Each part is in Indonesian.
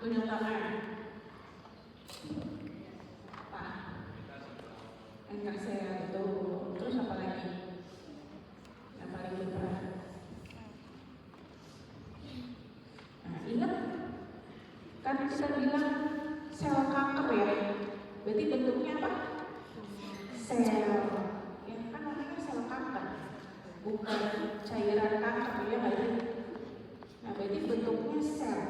Tunjuk tangan. Apa? Enggak saya itu. Terus apa lagi? Yang paling berperan. Nah, ingat kan kita bilang sel kanker ya. Berarti bentuknya apa? Sel. Ya kan namanya sel kanker. Bukan cairan kanker ya berarti. Nah, berarti bentuknya sel.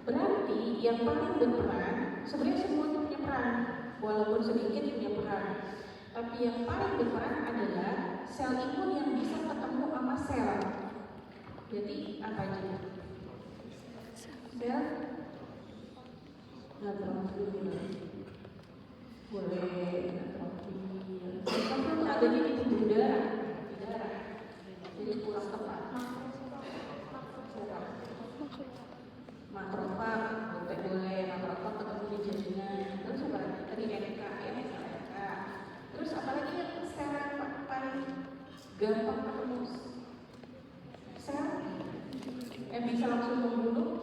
Berarti yang paling berperan sebenarnya semuanya punya peran, walaupun sedikit punya peran. Tapi yang paling berperan adalah sel imun yang bisa ketemu sama sel. Jadi apa aja? Sel neutrofil, boleh neutrofil. Neutrofil itu adanya di tubuh darah, di darah. Jadi kurang tepat. Makrofag, boleh makrofag ketemu di jaringan. Terus apa lagi? Tadi NK ya, NK. Terus apalagi yang sel paling gampang ketemu? Sel yang bisa langsung membunuh?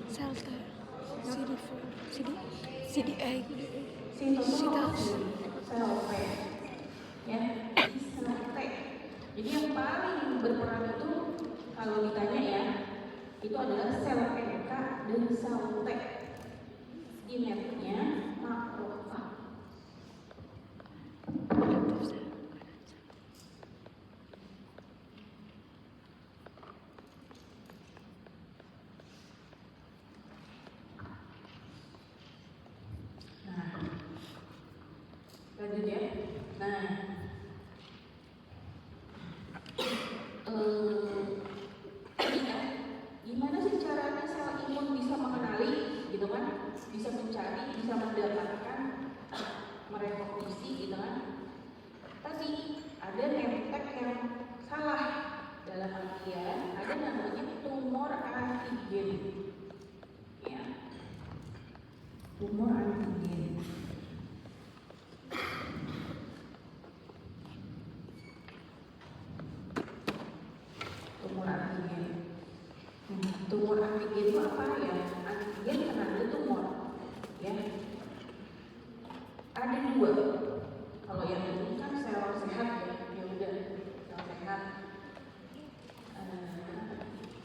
Sel CD4, sitotosis, sel T, ya, sel T. Jadi yang paling berperan itu kalau ditanya ya, itu adalah sel NK dan sel T. Ingatnya makrofag. Lanjut ya. Nah, gimana sih caranya sel imun bisa mengenali, gitu kan? Bisa mencari, bisa mendapatkan, merekognisi, gitu kan? Tadi ada nemtek yang salah dalam artian ada namanya tumor antigen, ya, tumor antigen. Tumor antigen. Tumor antigen itu apa ya? Antigen karena ada tumor, ya. Ada dua. Kalau yang ini kan sel sehat ya, ya udah sel sehat.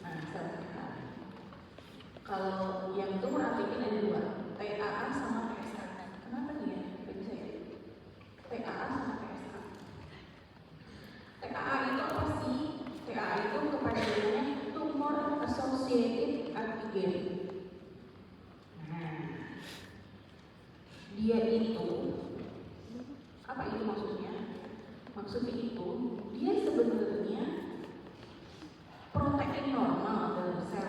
Nah, sel sehat. Kalau yang tumor antigen ada dua, TAA sama TSA. Kenapa nih ya? Bagi saya, TAA sama TSA. TAA itu apa sih? TAA itu kepanjangannya tumor associated antigen. Nah, dia itu apa itu maksudnya? Maksudnya itu dia sebenarnya protein normal dalam sel,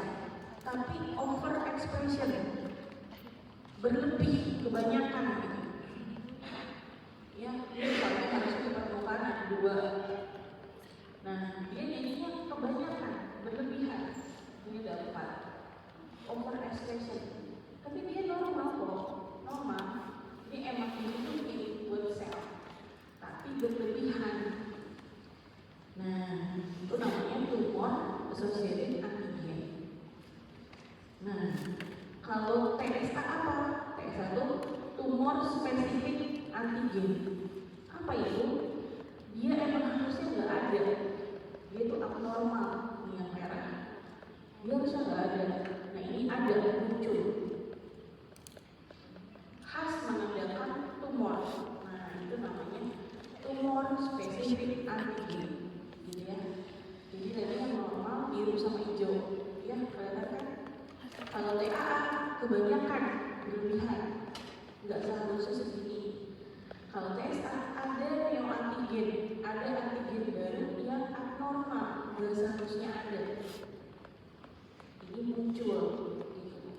tapi over expression, berlebih, kebanyakan gitu. Ya, misalnya harus di permukaan ada dua. Nah, dia jadinya kebanyakan, berlebihan. Ini ada 4. Over expression. Tapi dia normal kok, normal. Ini emang ini buat sel, tapi berlebihan. Nah, itu namanya tumor associated antigen. Nah, kalau TSA apa? TSA itu tumor spesifik antigen. Apa itu? Dia emang harusnya nggak ada. Dia itu abnormal, ini yang merah. Dia harusnya nggak ada. Nah, ini ada, muncul. Khas menandakan tumor. Nah, itu namanya tumor spesifik antigen, gitu ya. Jadi tadi yang normal biru sama hijau, ya kelihatan kan? Kalau TAA kebanyakan, berlebihan, nggak seharusnya segini. Kalau TSA ada neoantigen, ada antigen baru yang abnormal, nggak seharusnya ada. Ini muncul, gitu.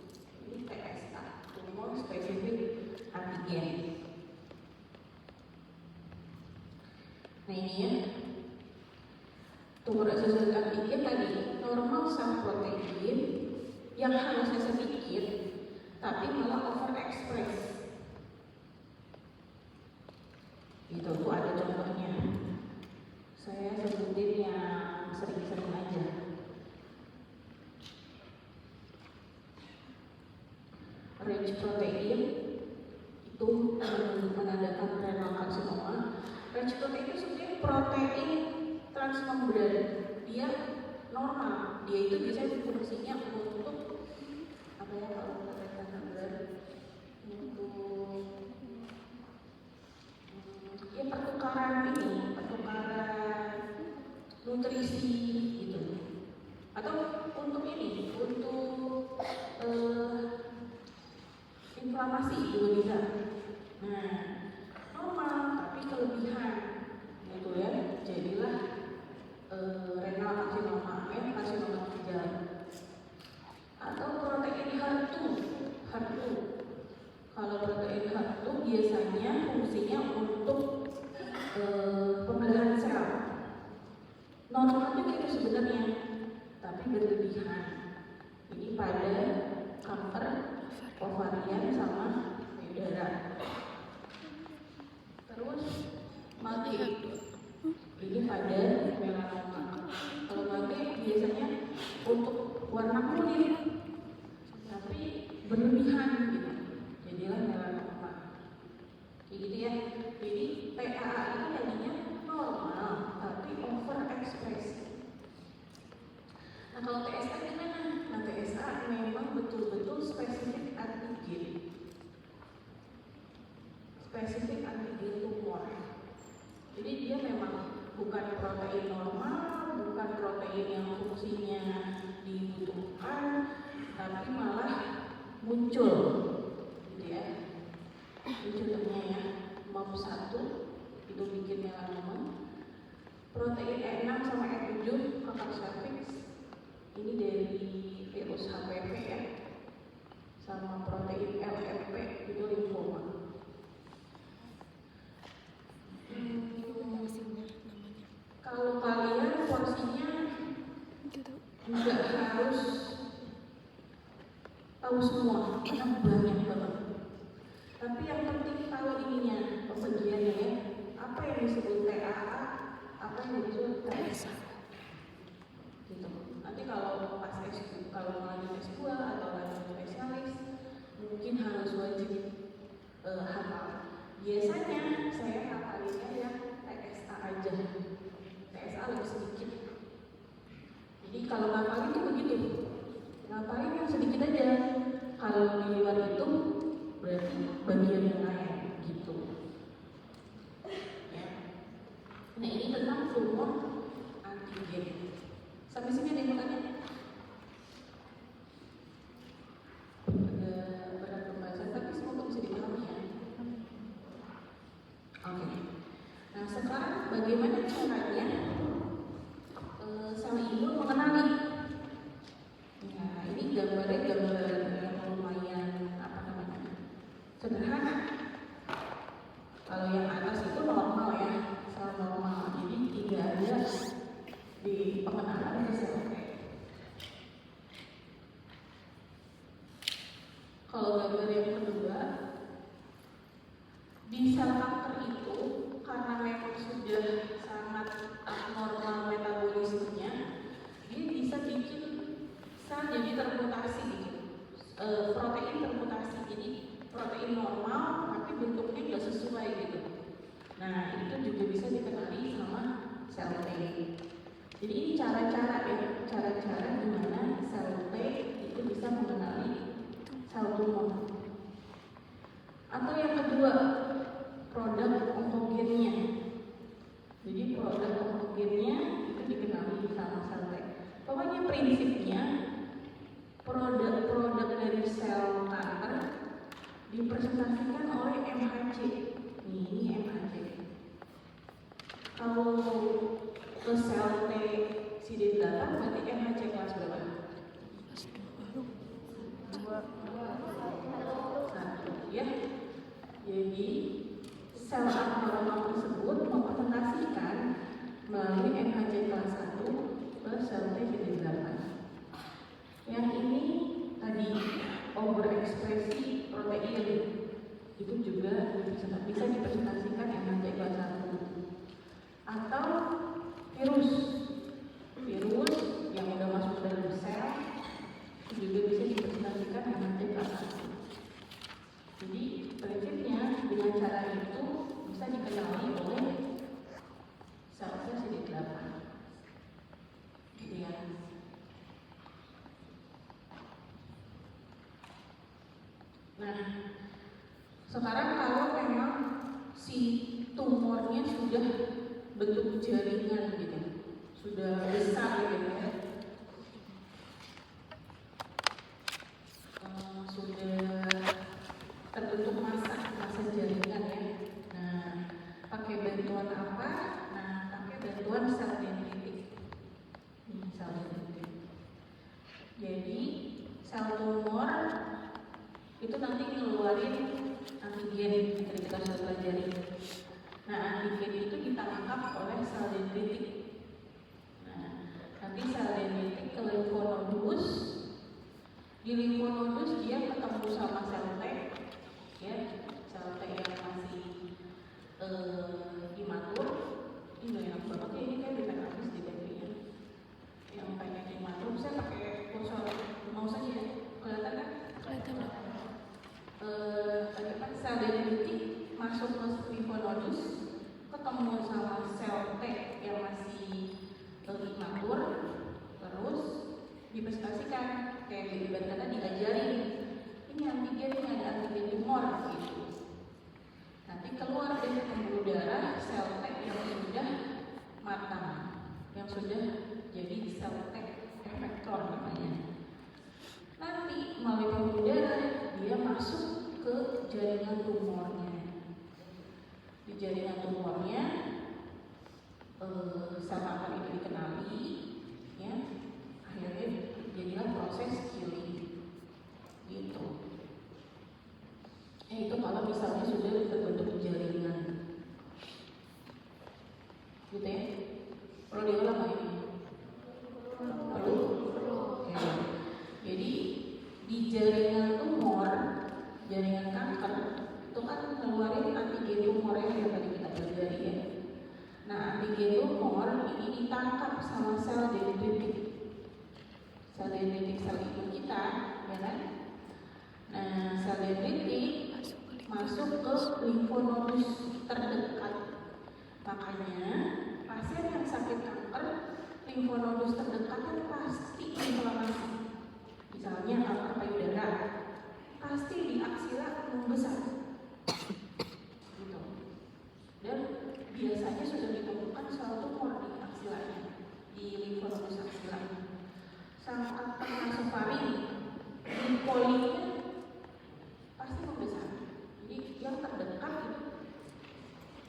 Ini TSA, tumor spesifik antigen. Nah ini ya, tumor associated antigen tadi normal sel protein yang harusnya sedikit, tapi malah overexpress. Gitu tuh ada contohnya. Saya sebutin yang sering-sering aja. rich protein itu menandakan renal karsinoma. Rich protein itu sebenarnya protein transmembran, dia normal, dia itu bisa fungsinya untuk apa ya kalau protein transmembran untuk ya pertukaran nutrisi gitu, atau untuk inflamasi juga bisa. Nah, normal tapi kelebihan gitu ya, jadilah renal karsinoma, karsinoma ginjal. Atau protein HER2. Kalau protein HER2 biasanya fungsinya untuk pembelahan sel. Normalnya itu sebenarnya, tapi berlebihan. Ini pada kanker ovarian sama payudara. Terus mage, ini pada melanoma. Kalau mage biasanya untuk warna kulit, tapi berlebihan gitu, jadilah melanoma. Kayak gitu ya. Jadi TAA itu tadinya normal, tapi overekspresi. Nah kalau TSA gimana? Nah TSA memang betul-betul spesifik antigen. Spesifik antigen tumor. Jadi dia memang bukan protein normal, bukan protein yang fungsinya dibutuhkan, tapi malah muncul gitu ya. Contohnya ya, MOP1 itu bikin melanoma. Protein E6 sama E7 kotak cervix ini dari virus HPV ya, sama protein LMP itu limfoma. Kalau kalian porsinya nggak harus tahu semua, karena banyak banget. Tapi yang penting tahu ininya, pembagiannya ya. Apa yang disebut TAA, apa yang disebut TSA. Gitu. Nanti kalau pas S2, kalau lanjut S2 atau lanjut spesialis, mungkin harus wajib hafal. Biasanya saya hafalinnya yang TSA aja. TSA lebih sedikit. Jadi kalau ngapalin itu begitu, ngapalin yang sedikit aja. Kalau di luar itu berarti bagian yang lain gitu. Ya. Nah ini tentang tumor antigen. Sampai sini ada yang mau tanya? Ada berat pembahasan, tapi semoga bisa dipahami ya. Oke. Nah sekarang bagaimana caranya sel imun mengenali? Nah ini gambarnya gambar yang lumayan sederhana. Kalau yang atas itu normal ya, sel normal. Jadi tidak ada di pengenalan sel T. Kalau gambar yang kedua, di sel kanker itu karena memang sudah sangat abnormal metabolismenya, dia bisa bikin sel jadi termutasi gitu. Protein termutasi, jadi protein normal tapi bentuknya nggak sesuai gitu. Nah itu juga bisa dikenali sama sel T. Jadi ini cara-cara gimana sel T itu bisa mengenali sel tumor. Atau yang kedua, produk onkogennya. Jadi produk onkogennya itu dikenali sama sel T. Pokoknya prinsipnya produk dari sel kanker dipresentasikan oleh MHC. Ini MHC. Kalau ke sel T CD8 berarti MHC kelas berapa? Satu ya. Jadi sel abnormal tersebut mempresentasikan melalui MHC kelas 1 ke sel T CD8. Yang ini tadi overekspresi protein itu juga bisa dipresentasikan MHC kelas 1. Atau virus yang udah masuk dalam sel itu juga bisa dipresentasikan MHC kelas 1. Sekarang kalau memang si tumornya sudah bentuk jaringan gitu, sudah besar gitu ya, sudah terbentuk massa jaringan ya. Nah, pakai bantuan apa? Nah, pakai bantuan sel dendritik. Sel dendritik. Jadi sel tumor itu nanti ngeluarin antigen yang tadi kita sudah pelajari. Nah, antigen itu ditangkap oleh sel dendritik. Nah, nanti sel dendritik ke limfonodus. Di limfonodus dia ketemu sama sel T, ya, sel T yang masih imatur. Ini enak banget ya, ini kayak bintang habis di bagian yang pengen imatur. Saya pakai kursor mouse aja ya, kelihatan kan? Kelihatan. Bagaimana sel dendritik masuk ke limfonodus, ketemu sama sel T yang masih imatur, terus dipresentasikan kayak di tadi diajarin ini antigen, ini ada antigen tumor gitu. Nanti keluar dari pembuluh darah sel T yang sudah matang, yang sudah jadi sel T efektor namanya. Nanti melalui pembuluh darah dia masuk ke jaringan tumornya. Di jaringan tumornya sel kanker itu dikenali, ya, akhirnya jadilah proses killing gitu. Itu kalau misalnya sudah terbentuk jaringan gitu ya. Perlu diulang nggak ini? Perlu? Oke. Jadi di jaringan tumor, jaringan kanker itu kan ngeluarin antigen tumor yang tadi kita pelajari ya. Nah, antigen tumor ini ditangkap sama sel dendritik. Sel dendritik sel imun kita, ya kan? Nah, sel dendritik masuk ke limfonodus terdekat. Makanya pasien yang sakit kanker, limfonodus terdekatnya pasti inflamasi. Misalnya kanker payudara, pasti di aksila membesar. Gitu. Dan biasanya sudah ditemukan sel tumor di aksilanya, di limfonodus aksilanya. Sangat nasofaring, limpolinya pasti membesar. Jadi yang terdekat itu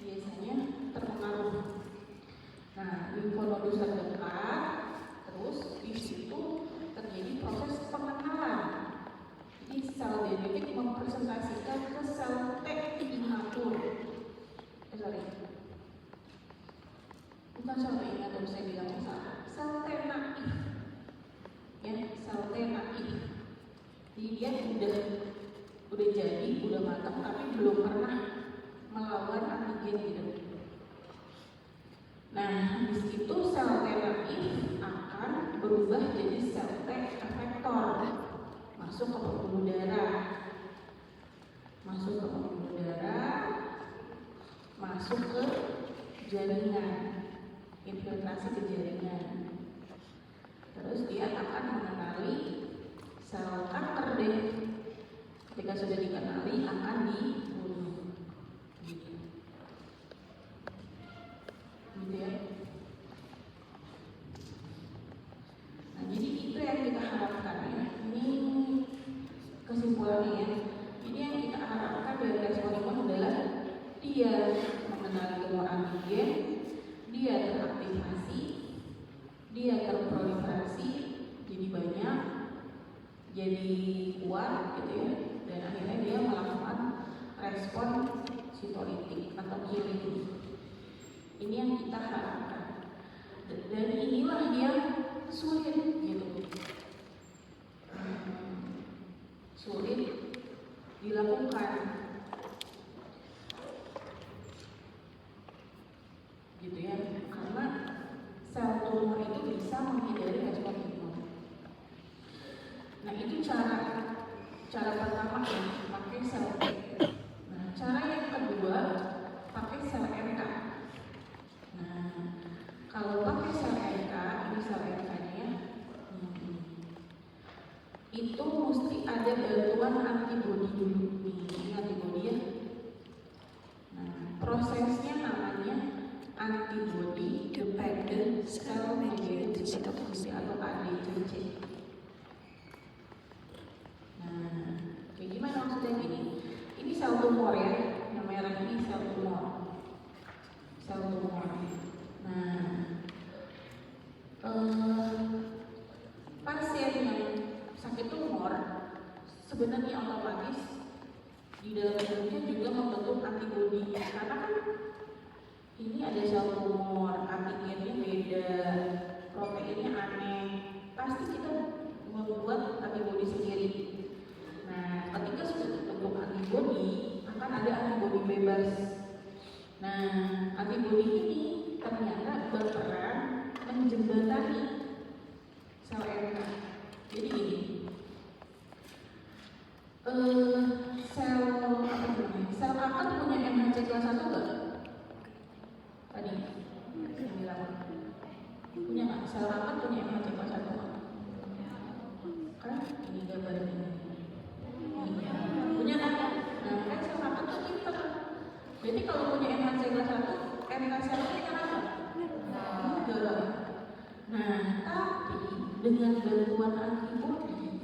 biasanya terpengaruh. Nah, limfonodus terdekat, terus di situ terjadi proses pengenalan. Jadi sel dendritik mempresentasikan ke sel T imatur. Bukan sel T imatur, saya bilang salah. Sel T naif. Ya, sel T naif. Jadi dia udah jadi, udah matang, tapi belum pernah melawan antigen gitu. Nah, di situ sel T naif akan berubah jadi sel T efektor, masuk ke pembuluh darah, masuk ke jaringan, infiltrasi ke jaringan. Terus dia akan mengenali sel kanker deh. Ketika sudah dikenali akan dibunuh. Gitu ya. Nah, jadi itu yang kita harapkan ya. Ini kesimpulannya ya. Ini yang kita harapkan dari respon imun adalah dia mengenali tumor antigen, dia teraktivasi, dia terproliferasi, jadi banyak, jadi kuat gitu ya. Dan akhirnya dia melakukan respon sitolitik atau killing. Ini yang kita harapkan. Dan inilah yang sulit gitu. Sulit dilakukan. Gitu ya. Karena sel tumor itu bisa menghindari respon imun. Nah, itu cara pertama ya, pakai sel T. Nah, cara yang kedua pakai sel NK. Nah, kalau pakai sel NK, ini sel NK-nya itu mesti ada bantuan antibodi dulu. Ini antibodi ya. prosesnya namanya antibody dependent cell mediated cytotoxicity atau ADCC. Nah, kayak gimana maksudnya gini? Ini sel tumor ya, yang merah ini sel tumor. Sel tumor. Nah, pasien yang sakit tumor sebenarnya otomatis di dalam tubuhnya juga membentuk antibodi, karena kan ini ada sel tumor, antigennya beda, proteinnya aneh, pasti kita membuat antibodi sendiri. Nah, ketika sudah terbentuk antibodi, akan ada antibodi bebas. Nah, antibodi ini ternyata berperan menjembatani sel NK. Jadi gini, sel apa namanya? Sel kanker punya MHC kelas 1 nggak? Tadi yang bilang punya nggak? Sel kanker punya MHC kelas 1 nggak? Kan ini gambar ini. Punya kan? Nah, kan sel kanker tuh pinter. Jadi kalau punya MHC kelas 1, MK selnya kenapa? Enggak. Nah, tapi dengan bantuan antibodi,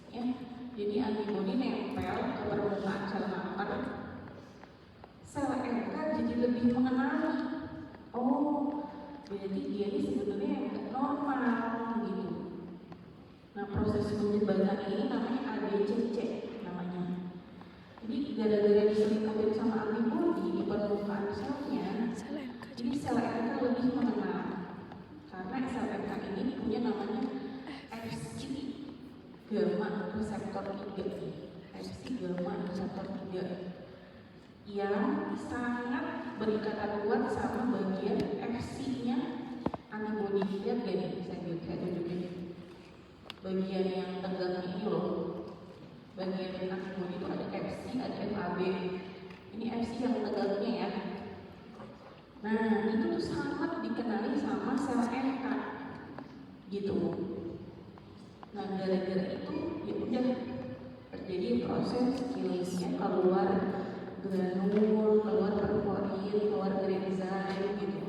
ya, jadi antibodi nempel ke permukaan sel kanker, sel NK jadi lebih mengenali. Oh, berarti dia ini sebenarnya yang normal gitu. Nah, proses penjembatan ini namanya ADCC namanya. Jadi gara-gara diselingkuhin sama antibodi di permukaan selnya, jadi sel NK lebih mengenal. Karena sel NK ini punya namanya Fc gamma reseptor 3, Fc gamma reseptor 3 yang sangat berikatan kuat sama bagian Fc-nya antibodi. Lihat gak nih, saya tunjukin bagian yang tegaknya ini loh. Bagian antibodi itu ada Fc, ada Fab. Ini Fc yang tegaknya ya. Nah, itu tuh sangat dikenali sama sel NK gitu. Nah, gara-gara itu ya udah terjadi proses kilingnya, keluar granul, keluar perforin, keluar granzyme gitu.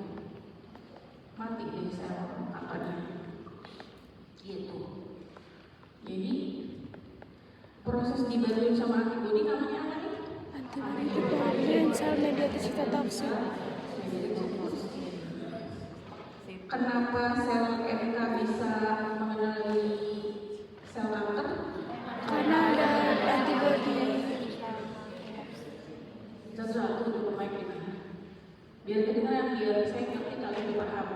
Mati deh sel apanya gitu. Jadi proses dibantu sama antibodi namanya apa nih? Antibody dependent cell mediated cytotoxicity. Kenapa sel NK bisa mengenali sel kanker? Karena ada antibody. Satu dulu mic ini. Biar kedengaran, biar saya ngerti kalian paham.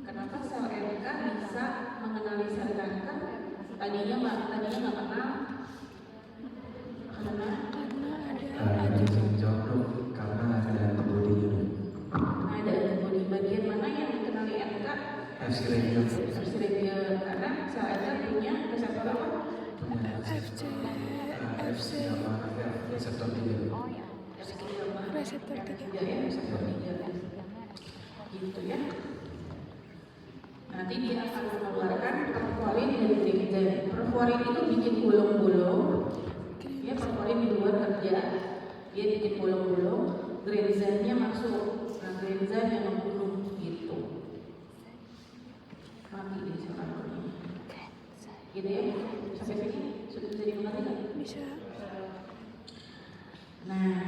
Kenapa sel NK bisa mengenali sel kanker? Tadinya nggak kenal. Karena ada antibodinya. ada antibodi. Bagian mana yang dikenali NK? Fc reaction. Fc reaction. Karena sel NK punya reseptor apa? FC Reseptor 3. reseptor 3. Ya, reseptor 3. Gitu ya. Nanti dia akan mengeluarkan perforin dan granzyme. Perforin itu bikin bolong-bolong. Ya, perforin di luar kerja, dia bikin bolong-bolong. Granzyme-nya masuk. Nah, granzyme yang membunuh gitu. Mati di sana. Gitu ya. Sampai sini sudah bisa dimengerti kan? Bisa. Nah,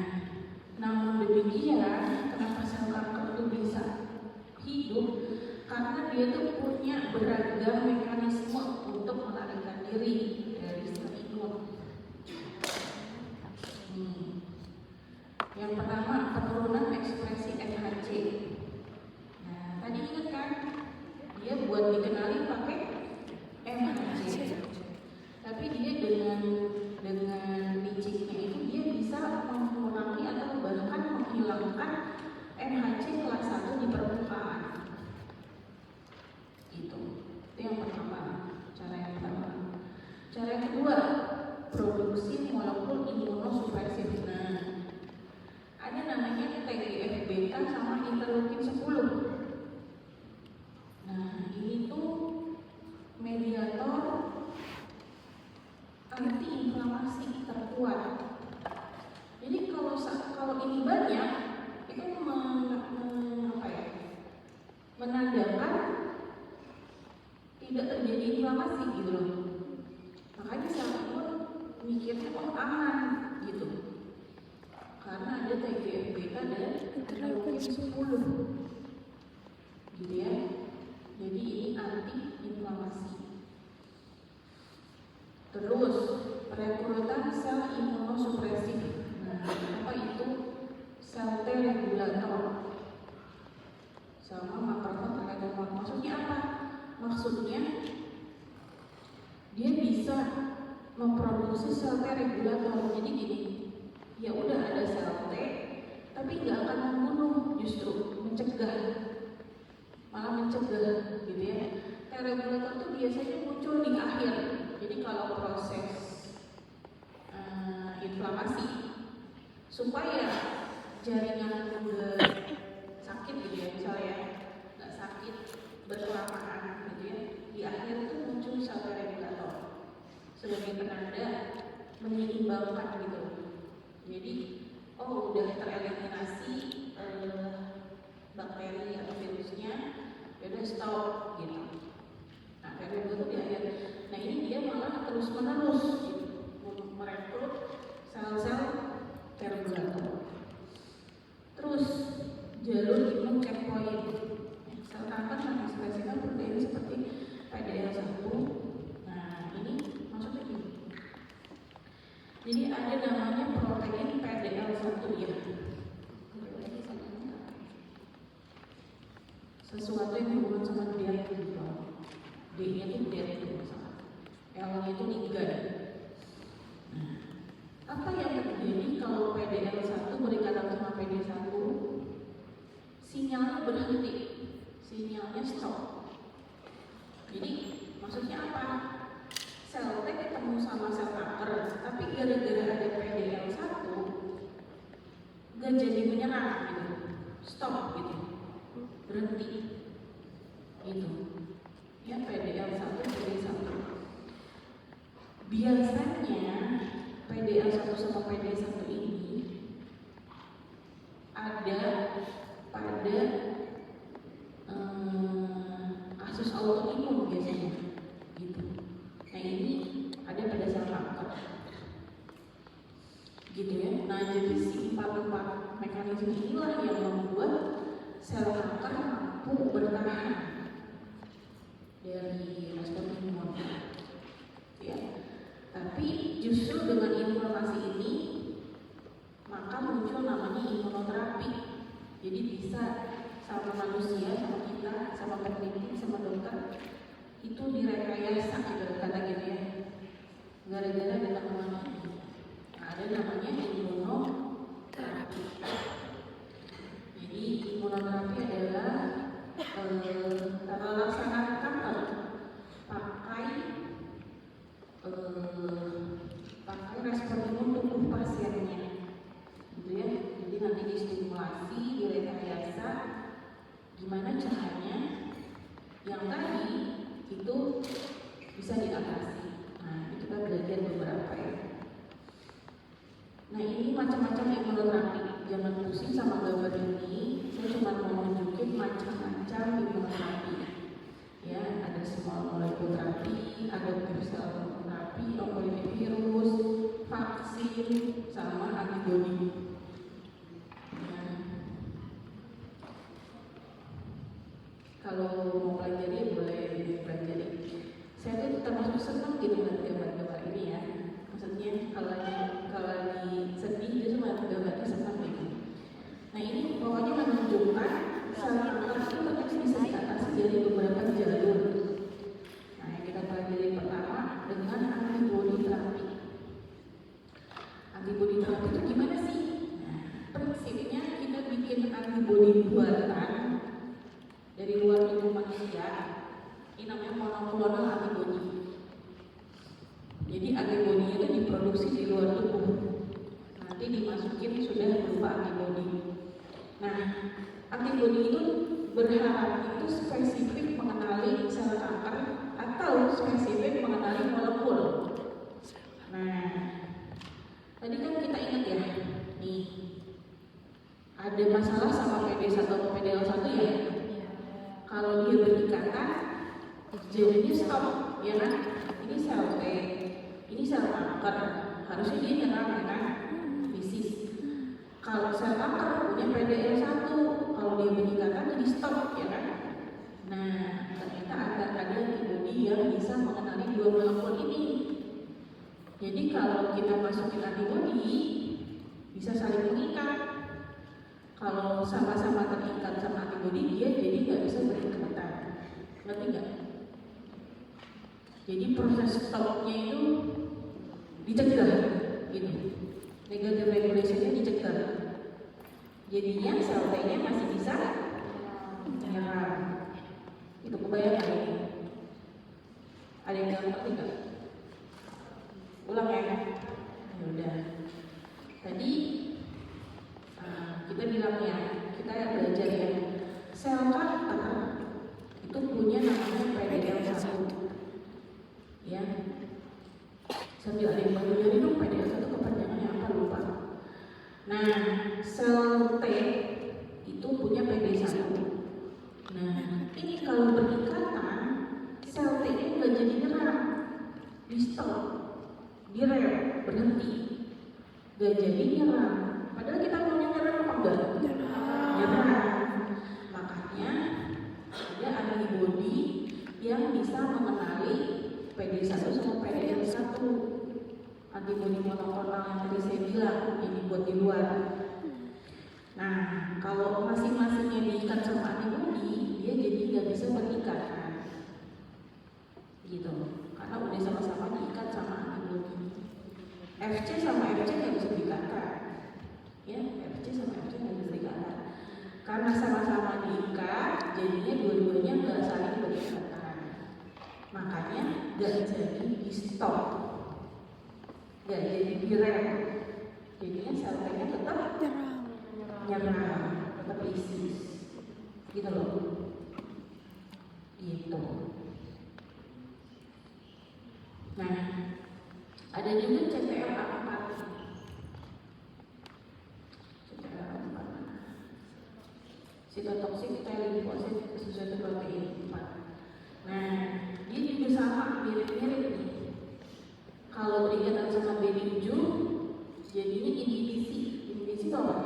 namun demikian, kenapa sel kanker itu bisa hidup? Karena dia tuh punya beragam mekanisme untuk melarikan diri dari sel imun. Yang pertama, penurunan ekspresi NHC. Nah, tadi ingat kan, dia buat dikenali pakai NHC. Tapi dia dengan liciknya itu dia bisa mengurangi atau bahkan menghilangkan NHC kelas 1 di permukaan. Gitu. Itu yang pertama, cara yang pertama. Cara yang kedua, produksi molekul imunosupresif. Nah, ada namanya TGF-beta sama interleukin 10. Nah, ini tuh mediator anti-inflamasi terkuat. Jadi kalau ini tidak terjadi inflamasi gitu loh. Makanya sel imun mikirnya oh aman gitu, karena ada TGF-beta dan interleukin 10 gitu ya. Jadi ini anti-inflamasi. Terus rekrutan sel imunosupresif. Nah, apa itu? Sel T regulator sama makrofag regulator. Maksudnya apa? Maksudnya dia bisa memproduksi sel T regulator. Jadi gini, ya udah ada sel T, tapi nggak akan membunuh, justru mencegah, malah mencegah gitu ya. T regulator itu biasanya muncul di akhir. Jadi kalau proses inflamasi supaya jaringan udah sakit gitu ya, misalnya nggak sakit berkelamaan gitu ya, di akhir itu muncul sel regulator sebagai penanda menyeimbangkan gitu. Jadi oh udah tereliminasi bakteri atau virusnya, ya udah stop gitu. Nah regulator di akhir. Nah ini dia malah terus menerus gitu, merekrut sel-sel regulator. Terus jalur imun checkpoint. Sel kanker mengekspresikan protein seperti PDL1. Nah ini maksudnya gini. Jadi ada namanya protein PDL1 ya. Sesuatu yang berhubungan sama DNA gitu. D-nya itu DNA itu masalah. L-nya itu ligand. Nah, apa yang terjadi kalau PDL1 berikatan sama PD1? Sinyalnya berhenti, sinyalnya stop. Jadi maksudnya apa? Sel T ketemu sama sel kanker, tapi gara-gara ada PDL1 gak jadi menyerang gitu, stop gitu, berhenti gitu. Ya PDL1 PD1. Biasanya PDL1 sama PD1 ini ada pada kasus autoimun biasanya gitu. Nah ini ada pada sel kanker gitu ya. Nah jadi si 4 mekanisme inilah yang membuat sel kanker mampu bertahan dari respon imun ya. Tapi justru dengan informasi ini maka muncul namanya imunoterapi. Jadi bisa sama manusia, sama kita, sama peneliti, sama dokter itu direkayasa gitu, kata gitu ya. Gara-gara ada namanya, ada namanya imunoterapi. Jadi imunoterapi adalah cara laksana kanker pakai respon imun tubuh pasiennya gitu ya. Jadi nanti distimulasi, direkayasa gimana caranya yang tadi itu bisa diatasi. Nah itu kita belajar beberapa ya. Nah ini macam-macam imunoterapi. Jangan pusing sama gambar ini, saya cuma mau nunjukin macam-macam imunoterapi ya. Ada small molecule terapi, ada B-cell terapi, oncolytic virus, vaksin, sama antibody. Kalau mau pelajari boleh dipelajari. Saya tuh termasuk senang gitu dengan gambar-gambar ini ya. Maksudnya kalau lagi sedih itu cuma gambarnya senang gitu. Nah ini pokoknya menunjukkan sel kanker itu bisa diatasi dari beberapa jalur. Nah yang kita pelajari pertama dengan antibody terapi. Antibody terapi itu gimana sih? Nah, prinsipnya kita bikin antibody buatan dari luar tubuh manusia. Ini namanya monoklonal antibody. Jadi antibody itu diproduksi di luar tubuh, nanti dimasukin sudah berupa antibody. Nah, antibody itu berharap itu spesifik mengenali sel kanker atau spesifik mengenali molekul. Nah, tadi kan kita ingat ya, nih ada masalah sama PD1 atau PDL1 ya. Kalau dia berikatan, Hijaunya stop, ya kan? Ini sel T, ini sel kanker, harusnya dia nyerang ya kan? Fisis. Kalau sel kanker punya PDL1, kalau dia meningkatkan jadi stop, ya kan? Nah, ternyata ada antibodi yang bisa mengenali dua molekul ini. Jadi kalau kita masukin antibodi, bisa saling mengikat. Kalau sama-sama terikat sama antibodi, dia jadi nggak bisa berikatan. Ngerti nggak? Jadi proses stopnya itu dicegah, gitu. Negative regulationnya dicegah. Jadinya sel T-nya masih bisa menyerang. Itu kebayang ini. Ada yang nggak ngerti nggak? Ulang ya. Ya udah. Tadi kita bilang ya, kita belajar ya, sel kanker itu punya namanya PDL1. Ya. Sambil ada yang baru nyari dong, PDL1 kepanjangannya apa lupa. Nah, sel T itu punya PD1. Nah, ini kalau berikatan, sel T ini nggak jadi nyerang, di stop, direm, berhenti, nggak jadi nyerang. Padahal kita maunya nyerang apa enggak? Nyerang. Makanya ada antibodi yang bisa mengenali PD1 sama PDL1. Antibodi monoklonal yang tadi saya bilang yang dibuat di luar. Nah, kalau masing-masingnya diikat sama antibodi, dia jadi nggak bisa berikat, gitu. Karena udah sama-sama diikat sama antibodi. FC sama FC nggak bisa diikatkan, ya. FC sama FC nggak bisa diikatkan. Karena sama-sama diikat, jadinya dua-duanya nggak saling berikatan. Makanya nggak jadi di stop, nggak jadi direm. Jadinya sel T-nya tetap nyerang, tetap isis, gitu loh. Gitu. Nah, ada juga CTLA4. CTLA4. Sitotoksik T-limfosit sesuatu protein 4. Nah, dia juga sama, mirip-mirip nih. Kalau berikatan sama B di ujung, jadinya inhibisi. Inhibisi itu apa?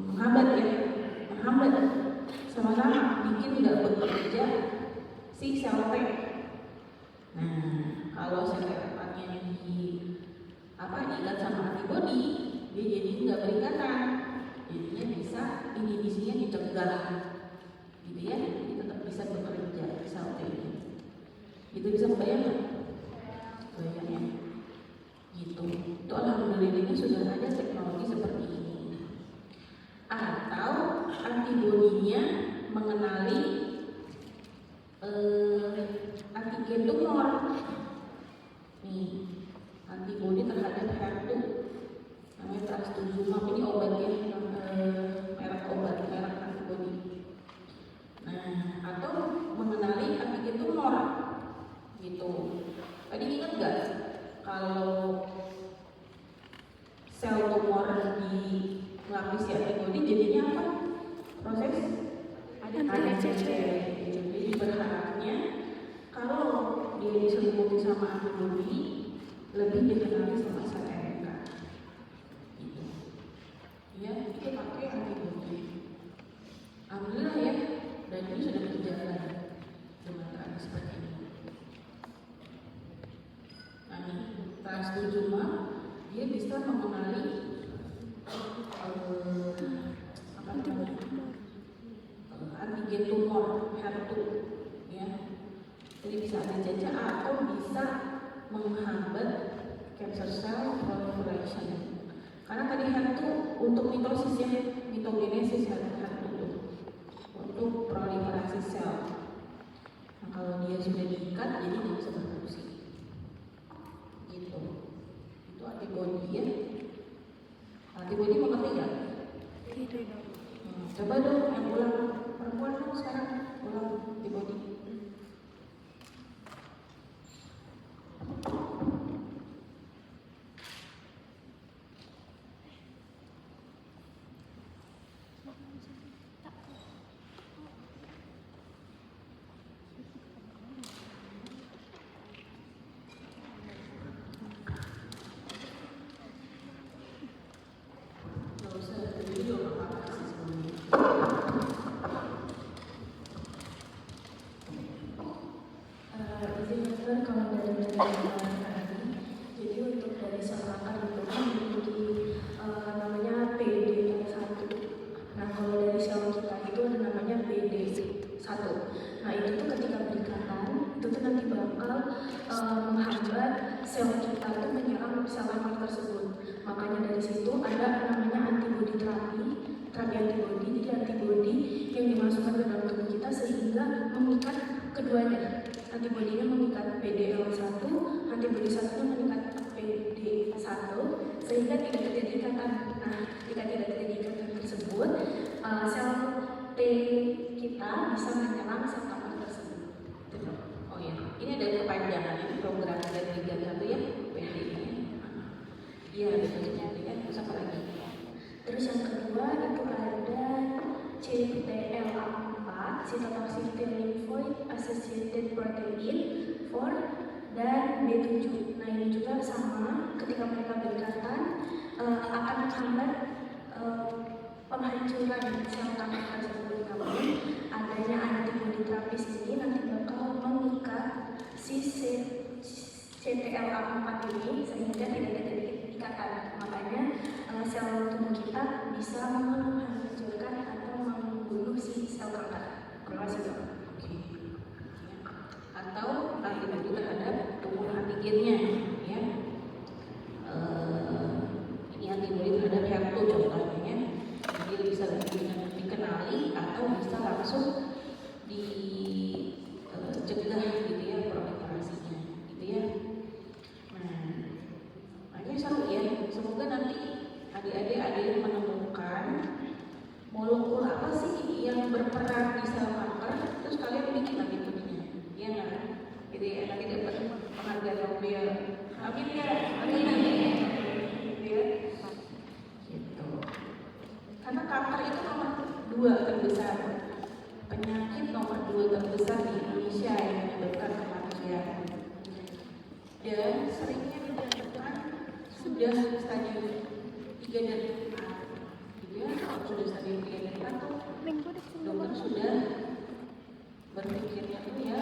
Menghambat ya, menghambat. Sama-sama bikin nggak bekerja si sel T. Nah, kalau sel T-nya diikat sama antibodi, dia jadi nggak berikatan. Jadinya bisa inhibisinya dicegah, gitu ya. Jadi tetap bisa bekerja sel T ini. Itu bisa kebayang nggak? Kebayang ya. Gitu. Itu alhamdulillahnya sudah ada teknologi seperti ini. Atau antibodinya mengenali antigen tumor. Nih, antibodi terhadap HER2 namanya trastuzumab. Ini obatnya, merek obat, merek antibodi. Nah, atau mengenali antigen tumor, gitu. Tadi ingat nggak kalau sel tumor di lapisi antibodi jadinya apa? Proses ADCC. Jadi berharapnya kalau dia diselimuti sama antibodi lebih dikenali sama sel NK. Gitu. Ya, kita pakai antibodi. Alhamdulillah ya, dan ini sudah berjalan dengan keadaan seperti ini. Nah, trastuzumab dia bisa mengenali antigen tumor HER2, ya. Jadi bisa ADCC atau bisa menghambat cancer cell proliferation. Karena tadi HER2 untuk mitosis ya, mitogenesis HER2 untuk proliferasi sel. Nah, kalau dia sudah diikat, jadi dia bisa berfungsi. Gitu. Itu antibodi ya. Antibodi mengerti nggak? Tidak. Coba dong yang ulang perempuan dong sekarang ulang antibodi. Izin dokter, kalau dari penelitian tadi, jadi untuk dari sel kanker itu kan memiliki namanya PD1. Nah kalau dari sel kita itu ada namanya PD1. Nah itu tuh ketika berikatan, itu tuh nanti bakal menghambat sel kita tuh menyerang sel kanker tersebut. Makanya dari situ ada namanya antibodi terapi antibodi. Jadi antibodi yang dimasukkan ke dalam tubuh kita sehingga mengikat keduanya. Antibodinya mengikat PD-L1, antibodi satunya mengikat PD1 sehingga tidak terjadi ikatan. Nah, jika tidak terjadi ikatan tersebut, sel T kita bisa menyerang sel kanker tersebut. Oh ya, ini ada kepanjangannya program dari 31 ya, PD-nya. Iya, ada kepanjangannya. Terus apa lagi? Terus yang kedua itu ada CTLA4, cytotoxic T-lymphoid associated protein 4 dan B7. Nah ini juga sama, ketika mereka berikatan akan menghambat penghancuran sel kanker tersebut. Namun adanya antibodi terapis ini nanti bakal mengikat si CTLA4 ini sehingga tidak terjadi ikatan. Makanya sel tubuh kita bisa menghancurkan atau membunuh si sel kanker. Terima kasih dok. Oke. Atau antibodi terhadap tumor antigennya, ya. Ini antibodi terhadap HER2 contohnya, dia bisa dikenali atau bisa langsung dicegah gitu ya proliferasinya, gitu ya. Nah, ini seru ya. Semoga nanti adik-adik ada yang menemukan molekul apa sih yang berperan di sel kanker, terus kalian bikin antibodinya, ya nggak? Jadi nanti dapat penghargaan Nobel. Amin ya, amin. Ya, gitu. Karena kanker itu nomor 2 terbesar, penyakit nomor 2 terbesar di Indonesia yang menyebabkan kematian. Dan seringnya ditemukan sudah stadium 3 dan 4. Kalau sudah stadium 3 dan 4 tuh dokter sudah berpikirnya tuh ya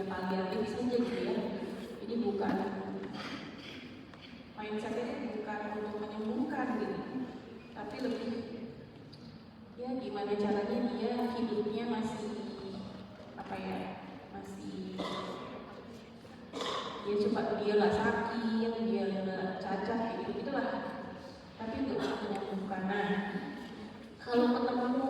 paliatif saja gitu ya. Jadi bukan mindsetnya bukan untuk menyembuhkan gitu, tapi lebih ya gimana caranya dia hidupnya masih apa ya, masih ya cepat dia nggak sakit, dia nggak cacat gitu gitulah, tapi untuk menyembuhkan. Nah, kalau ketemu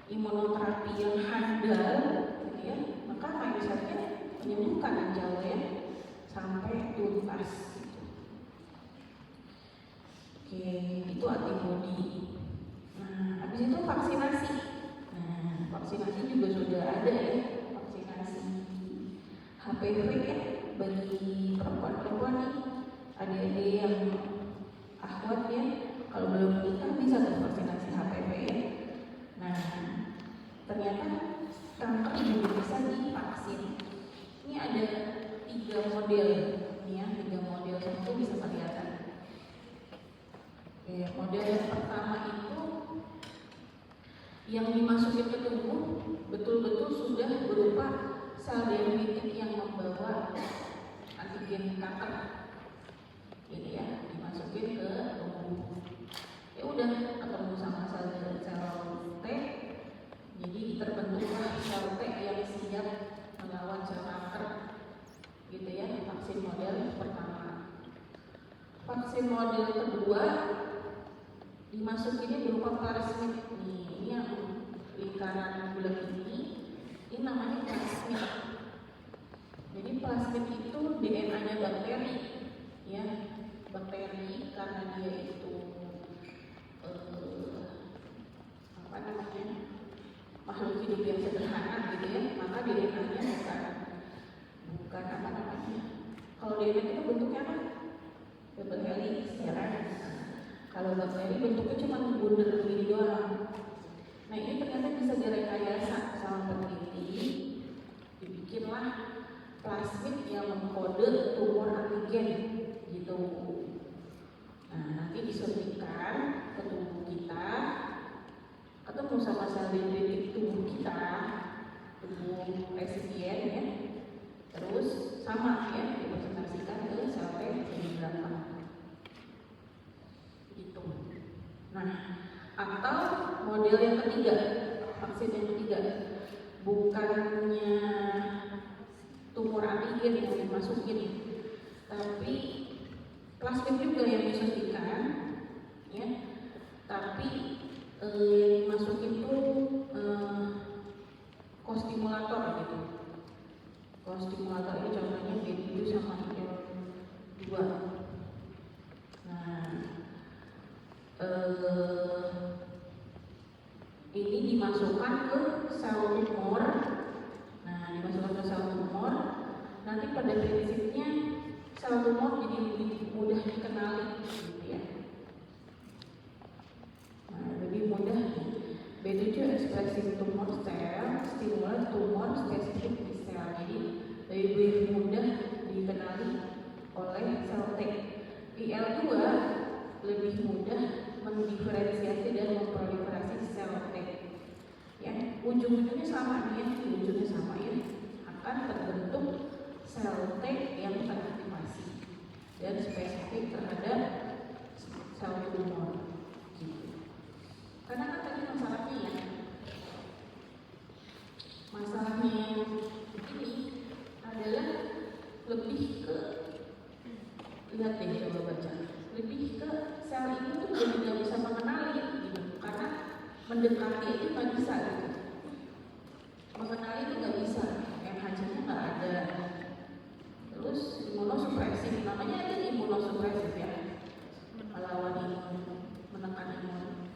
imunoterapi yang handal gitu ya, maka mindsetnya menyembuhkan ginjal ya sampai tuntas gitu. Oke, itu antibodi. Nah, habis itu vaksinasi. Nah, vaksinasi juga sudah ada ya, vaksinasi HPV ya bagi perempuan-perempuan nih, adik-adik yang akhwat ya, kalau belum menikah bisa tuh vaksinasi HPV ya. Nah, ternyata kanker juga bisa divaksin. Ini ada 3 model, ini ya 3 model, itu bisa kelihatan. Oke, model yang pertama itu yang dimasukin ke tubuh betul-betul sudah berupa sel dendritik yang membawa antigen kanker. Ini ya, dimasukin ke tubuh. Ya udah ketemu sama sel T, jadi terbentuklah sel T yang siap melawan sel kanker. Gitu ya, vaksin model pertama. Vaksin model kedua dimasukinnya berupa plasmid. Nih, ini yang lingkaran bulat ini namanya plasmid. Jadi plasmid itu DNA-nya bakteri, ya, bakteri karena dia itu makhluk hidup yang sederhana gitu ya, maka DNA-nya bukan apa namanya. Kalau DNA itu bentuknya apa? Double helix, ya kan? Kalau bakteri bentuknya cuma bundar begini doang. Nah ini ternyata bisa direkayasa sama peneliti, dibikinlah plasmid yang mengkode tumor antigen gitu. Nah nanti disuntikkan ke tubuh kita, ketemu sama sel dendritik tubuh kita, tubuh model yang ketiga, vaksin yang ketiga, bukannya tumor antigen yang dimasukin, tapi plasmid juga yang disuntikan, ya. Tapi yang dimasukin tuh kostimulator gitu. Kostimulator ini contohnya B7 sama IL-2. Nah, ini dimasukkan ke sel tumor. Nah, dimasukkan ke sel tumor. Nanti pada prinsipnya sel tumor jadi lebih mudah dikenali, gitu ya. Nah, lebih mudah. B7 ekspresi tumor sel, stimulan tumor spesifik di sel. Jadi lebih mudah dikenali oleh sel T. IL-2 lebih mudah mendiferensiasi dan memproliferasi sel T. Ya, ujung-ujungnya sama ya, ujungnya sama ya. Akan terbentuk sel T yang teraktivasi dan spesifik terhadap sel tumor. Gitu. Karena kan tadi masalahnya ya, masalahnya yang ini adalah lebih ke, lihat deh coba baca, lebih ke sel ini tuh jadi nggak bisa mengenali gitu, karena mendekati itu nggak bisa gitu, mengenali itu nggak bisa, MHC-nya nggak ada, terus imunosupresif, namanya ada imunosupresif ya, melawan imun, menekan imun,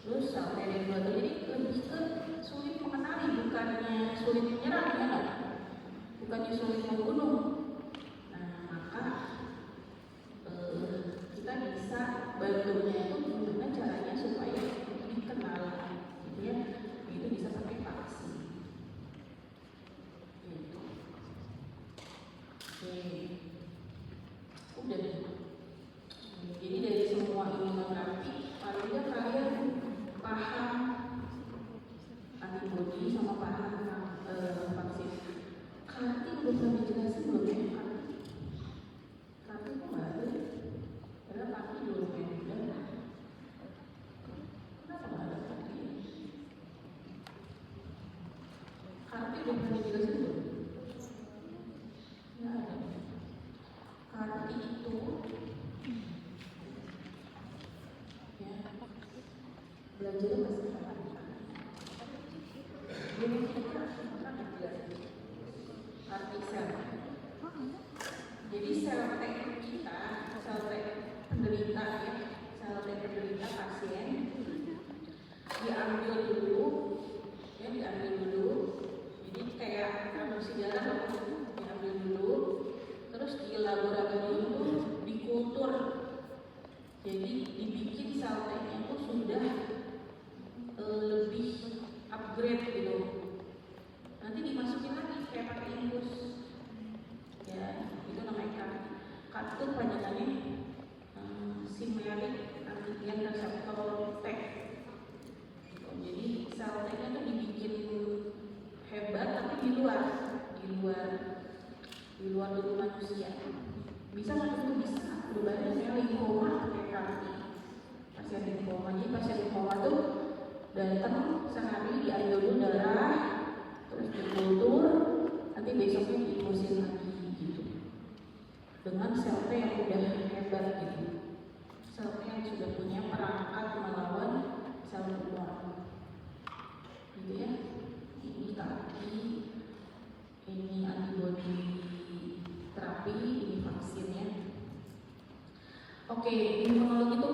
terus sel TD2 jadi lebih ke sulit mengenali, bukannya sulit menyerang ya nggak, bukannya sulit membunuh. Nah maka kita bisa bantunya itu gimana caranya supaya dikenal, gitu ya. Itu bisa pakai vaksin. Gitu. Oke, udah. Jadi dari semua imunoterapi, paling tidak kalian paham antibodi sama paham vaksin. Karti udah pernah dijelasin belum ya? Karti kok nggak ada? Padahal karti dulu yang udah. Kenapa nggak ada karti? Karti udah pernah dijelasin belum? Nggak ada. Karti itu ya belajarnya pasti akan ini kita akan dijelasin arti sel. Jadi sel T kita, sel T penderita ya, sel T penderita pasien diambil dulu, ya diambil dulu. Jadi kayak transfusi darah diambil dulu, terus di laboratorium itu dikultur. Jadi dibikin sel T-nya itu sudah lebih upgrade gitu. Nanti dimasukin lagi kayak pakai infus. Ya, itu namanya CAR itu panjangannya chimeric antigen reseptor T. Gitu. Jadi sel T-nya tuh dibikin hebat tapi di luar tubuh manusia. Bisa nggak itu bisa? Udah banyak yang limfoma pakai CAR. Pasien limfoma, jadi pasien limfoma tuh datang sehari diambil dulu darah, terus dikultur, nanti besoknya diinfusin lagi gitu. Dengan sel T yang udah hebat gitu, sel T yang sudah punya perangkat melawan sel tumor, gitu ya. Ini terapi, ini antibodi terapi, ini vaksin ya. Oke, imunologi itu